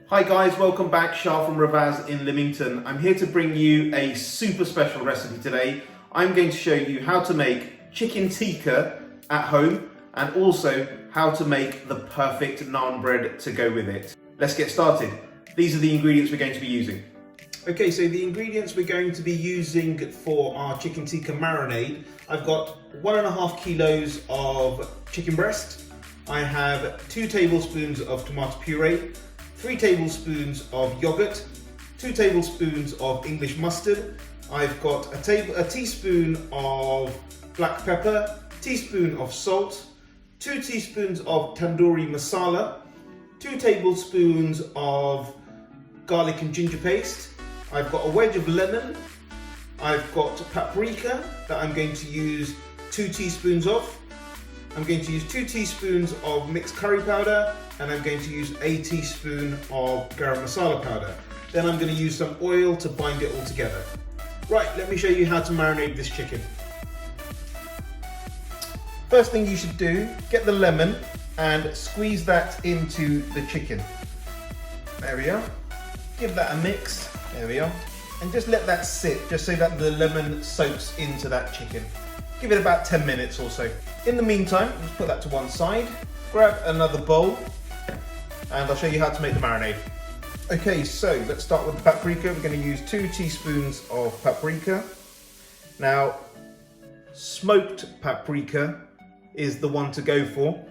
Hi guys, welcome back. Shah from Ravaz in Leamington. I'm here to bring you a super special recipe today. I'm going to show you how to make chicken tikka at home and also how to make the perfect naan bread to go with it. Let's get started. These are the ingredients we're going to be using. Okay, so the ingredients we're going to be using for our chicken tikka marinade, I've got 1.5 kilos of chicken breast. I have 2 tablespoons of tomato puree, 3 tablespoons of yogurt, 2 tablespoons of English mustard. I've got a teaspoon of black pepper, teaspoon of salt, 2 teaspoons of tandoori masala, 2 tablespoons of garlic and ginger paste. I've got a wedge of lemon. I've got paprika that I'm going to use 2 teaspoons of. I'm going to use 2 teaspoons of mixed curry powder, and I'm going to use a teaspoon of Garam Masala powder. Then I'm going to use some oil to bind it all together. Right, let me show you how to marinate this chicken. First thing you should do, get the lemon and squeeze that into the chicken. There we are. Give that a mix. There we are. And just let that sit, just so that the lemon soaks into that chicken. Give it about 10 minutes or so. In the meantime, just put that to one side. Grab another bowl and I'll show you how to make the marinade. Okay, so let's start with the paprika. We're going to use 2 teaspoons of paprika. Now, smoked paprika is the one to go for.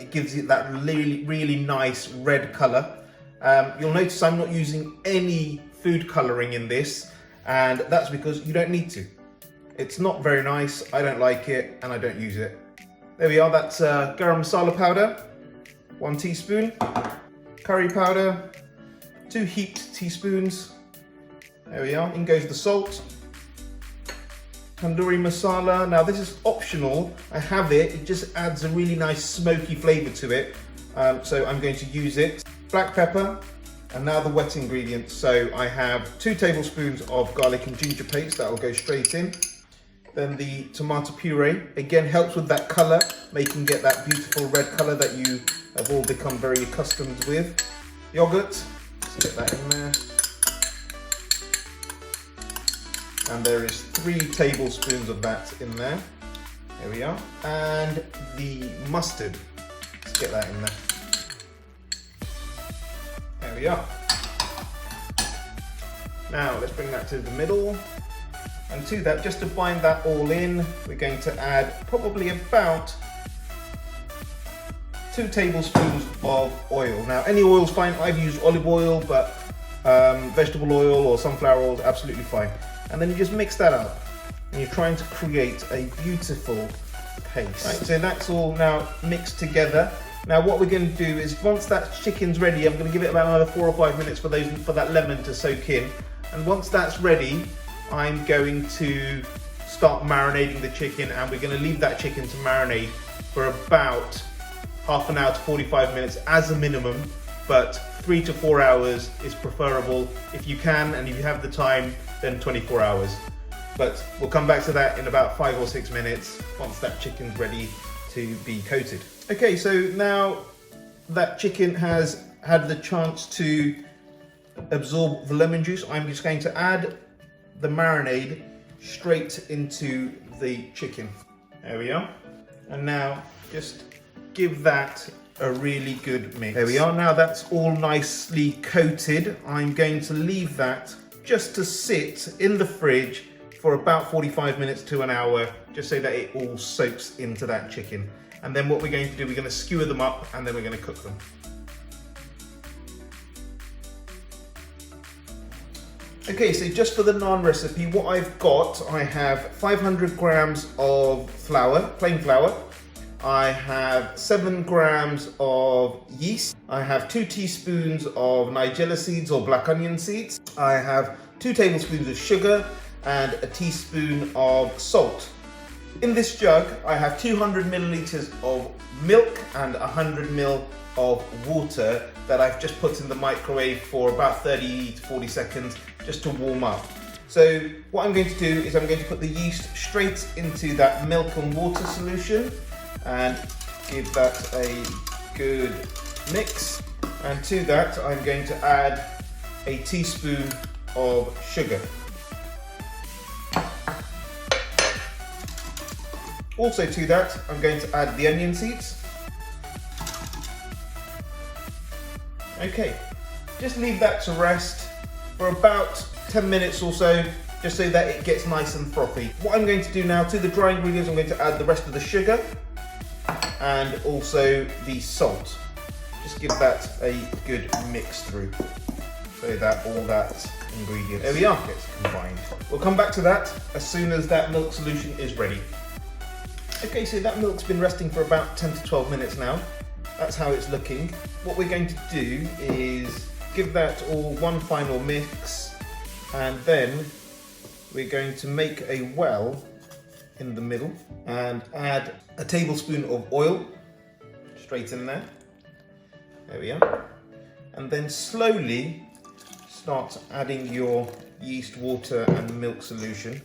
It gives it that really nice red color. You'll notice I'm not using any food coloring in this, and that's because you don't need to. It's not very nice, I don't like it, and I don't use it. There we are, that's garam masala powder, 1 teaspoon, curry powder, 2 heaped teaspoons. There we are, in goes the salt, tandoori masala. Now this is optional, I have it, it just adds a really nice smoky flavour to it, so I'm going to use it. Black pepper, and now the wet ingredients. So I have 2 tablespoons of garlic and ginger paste, that will go straight in. Then the tomato puree, again helps with that colour, making it that beautiful red colour that you have all become very accustomed with. Yoghurt, let's get that in there. And there is 3 tablespoons of that in there. There we are. And the mustard, let's get that in there. There we are. Now let's bring that to the middle. And to that, just to bind that all in, we're going to add probably about 2 tablespoons of oil. Now, any oil's fine. I've used olive oil, but vegetable oil or sunflower oil is absolutely fine. And then you just mix that up. And you're trying to create a beautiful paste. Right, so that's all now mixed together. Now what we're going to do is, once that chicken's ready, I'm going to give it about another 4 or 5 minutes for that lemon to soak in. And once that's ready, I'm going to start marinating the chicken, and we're going to leave that chicken to marinate for about half an hour to 45 minutes as a minimum, but 3 to 4 hours is preferable. If you can, and if you have the time, then 24 hours. But we'll come back to that in about 5 or 6 minutes once that chicken's ready to be coated. Okay, so now that chicken has had the chance to absorb the lemon juice, I'm just going to add the marinade straight into the chicken. There we are. And now just give that a really good mix. There we are. Now that's all nicely coated. I'm going to leave that just to sit in the fridge for about 45 minutes to an hour, just so that it all soaks into that chicken. And then what we're going to do, we're going to skewer them up and then we're going to cook them. Okay, so just for the naan recipe, what I've got, I have 500 grams of flour, plain flour. I have 7 grams of yeast. I have 2 teaspoons of nigella seeds or black onion seeds. I have 2 tablespoons of sugar and a teaspoon of salt. In this jug, I have 200 milliliters of milk and 100 ml of water that I've just put in the microwave for about 30 to 40 seconds just to warm up. So what I'm going to do is I'm going to put the yeast straight into that milk and water solution and give that a good mix. And to that, I'm going to add a teaspoon of sugar. Also to that, I'm going to add the onion seeds. Okay, just leave that to rest for about 10 minutes or so, just so that it gets nice and frothy. What I'm going to do now, to the dry ingredients, I'm going to add the rest of the sugar and also the salt. Just give that a good mix through, so that all that ingredient, there we are, gets combined. We'll come back to that as soon as that milk solution is ready. Okay, so that milk's been resting for about 10 to 12 minutes now. That's how it's looking. What we're going to do is give that all one final mix, and then we're going to make a well in the middle and add a tablespoon of oil straight in there. There we are. And then slowly start adding your yeast, water and milk solution.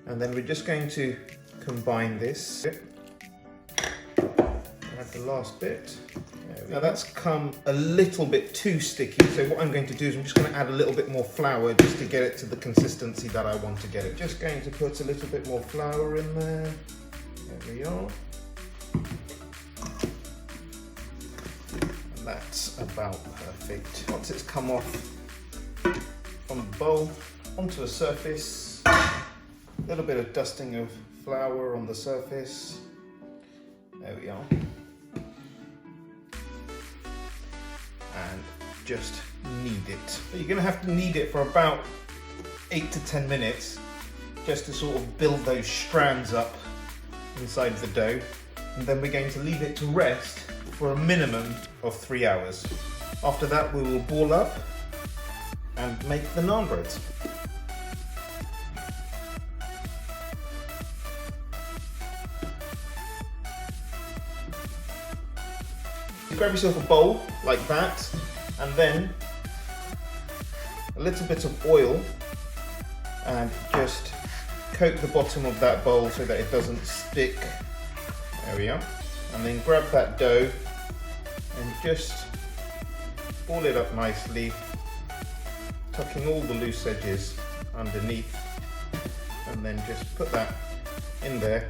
And then we're just going to combine this. Add the last bit. Now that's come a little bit too sticky, so what I'm going to do is I'm just going to add a little bit more flour just to get it to the consistency that I want to get it. Just going to put a little bit more flour in there. There we are. And that's about perfect. Once it's come off from the bowl onto a surface, a little bit of dusting of flour on the surface. There we are. And just knead it. So you're going to have to knead it for about 8 to 10 minutes just to sort of build those strands up inside the dough. And then we're going to leave it to rest for a minimum of 3 hours. After that, we will ball up and make the naan breads. You grab yourself a bowl like that, and then a little bit of oil, and just coat the bottom of that bowl so that it doesn't stick. There we are. And then grab that dough and just ball it up nicely, tucking all the loose edges underneath, and then just put that in there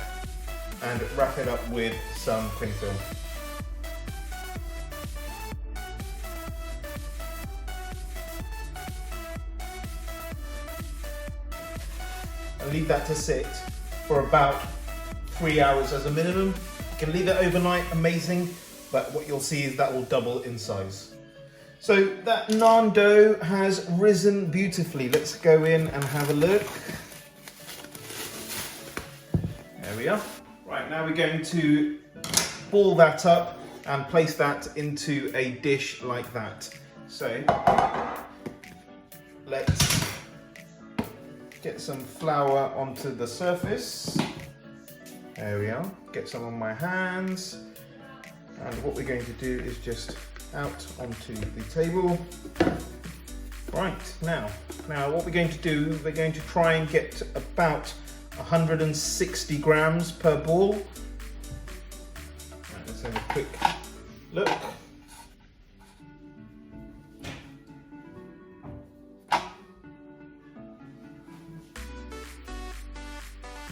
and wrap it up with some cling film. And leave that to sit for about 3 hours as a minimum. You can leave it overnight, amazing, but what you'll see is that will double in size. So that naan dough has risen beautifully. Let's go in and have a look. There we are. Right, now we're going to ball that up and place that into a dish like that. So let's get some flour onto the surface. There we are. Get some on my hands. And what we're going to do is just out onto the table. Right, now what we're going to do, we're going to try and get about 160 grams per ball. Right, let's have a quick look.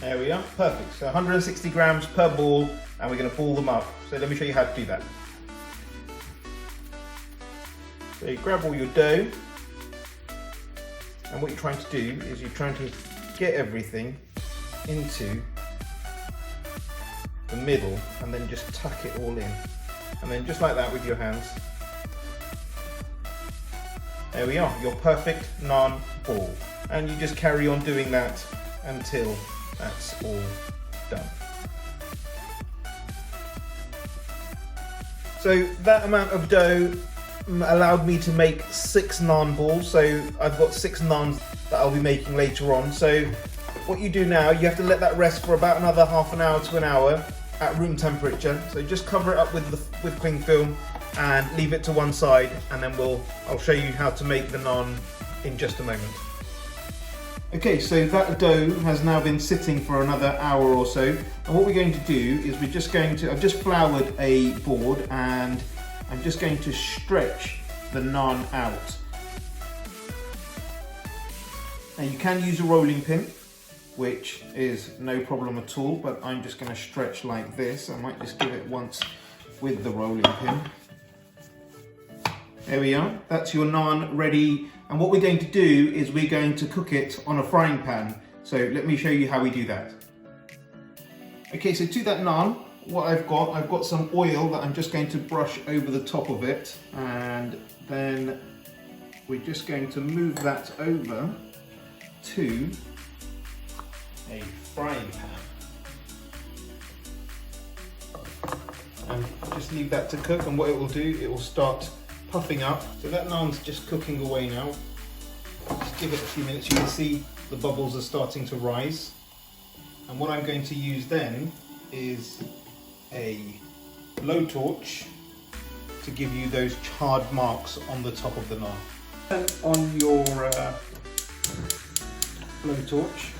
There we are, perfect. So 160 grams per ball, and we're going to ball them up. So let me show you how to do that. So you grab all your dough, and what you're trying to do is you're trying to get everything into the middle, and then just tuck it all in. And then just like that with your hands. There we are, your perfect naan ball. And you just carry on doing that until that's all done. So that amount of dough allowed me to make 6 naan balls. So I've got 6 naans that I'll be making later on. So what you do now, you have to let that rest for about another half an hour to an hour at room temperature. So just cover it up with cling film and leave it to one side, and then I'll show you how to make the naan in just a moment. Okay, so that dough has now been sitting for another hour or so, and what we're going to do is I've just floured a board, and I'm just going to stretch the naan out. Now you can use a rolling pin, which is no problem at all, but I'm just going to stretch like this. I might just give it once with the rolling pin. There we are, that's your naan ready. And what we're going to do is we're going to cook it on a frying pan. So let me show you how we do that. Okay, so to that naan, what I've got some oil that I'm just going to brush over the top of it, and then we're just going to move that over to a frying pan. And just leave that to cook, and what it will do, it will start puffing up. So that naan's just cooking away now. Just give it a few minutes. You can see the bubbles are starting to rise. And what I'm going to use then is a blowtorch to give you those charred marks on the top of the naan. And on your blowtorch,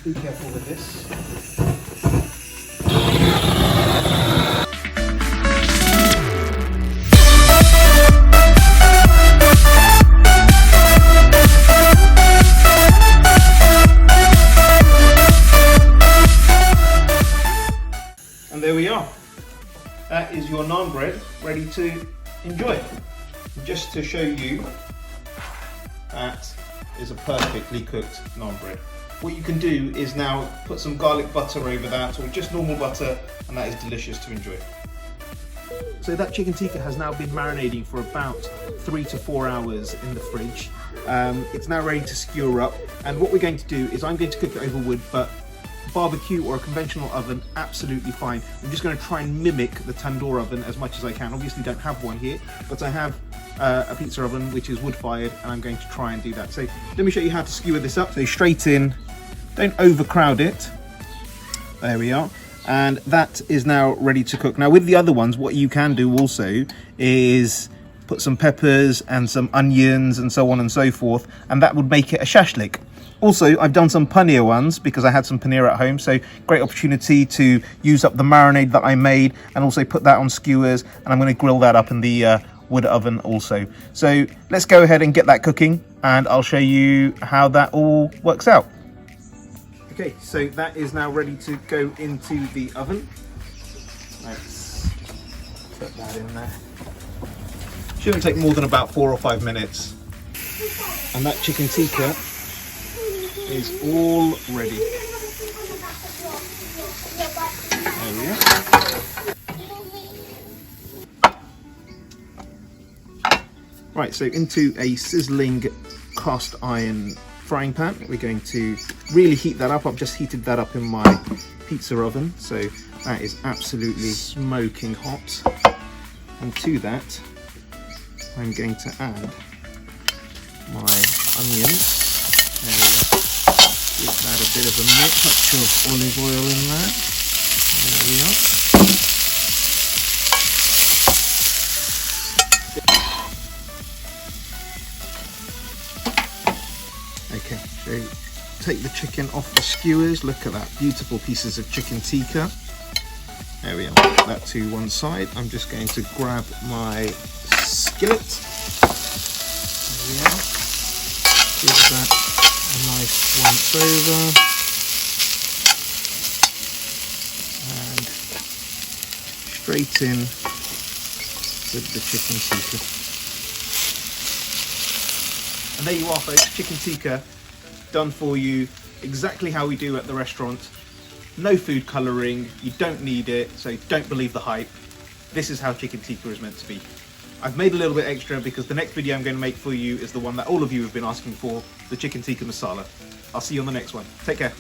be careful with this. And there we are. That is your naan bread ready to enjoy. Just to show you, that is a perfectly cooked naan bread. What you can do is now put some garlic butter over that, or just normal butter, and that is delicious to enjoy. So that chicken tikka has now been marinating for about 3 to 4 hours in the fridge. It's now ready to skewer up, and what we're going to do is I'm going to cook it over wood, but barbecue or a conventional oven, absolutely fine. I'm just going to try and mimic the tandoor oven as much as I can. Obviously don't have one here, but I have a pizza oven which is wood fired, and I'm going to try and do that. So let me show you how to skewer this up. So straight in, don't overcrowd it. There we are. And that is now ready to cook. Now with the other ones, what you can do also is put some peppers and some onions and so on and so forth, and that would make it a shashlik. Also, I've done some paneer ones because I had some paneer at home, so great opportunity to use up the marinade that I made and also put that on skewers, and I'm going to grill that up in the wood oven also. So let's go ahead and get that cooking, and I'll show you how that all works out. Okay, so that is now ready to go into the oven. Let's put that in there. Shouldn't take more than about 4 or 5 minutes. And that chicken tikka is all ready. There we are. Right, so into a sizzling cast iron frying pan, we're going to really heat that up. I've just heated that up in my pizza oven, so that is absolutely smoking hot. And to that, I'm going to add my onions. There we go. Just add a bit of a touch of olive oil in there. There we are. Okay, so take the chicken off the skewers. Look at that, beautiful pieces of chicken tikka. There we are, put that to one side. I'm just going to grab my skillet. There we are. Give that a nice once over, and straight in with the chicken tikka. And there you are, folks, chicken tikka done for you exactly how we do at the restaurant. No food colouring, you don't need it, so don't believe the hype. This is how chicken tikka is meant to be. I've made a little bit extra because the next video I'm going to make for you is the one that all of you have been asking for, the chicken tikka masala. I'll see you on the next one. Take care.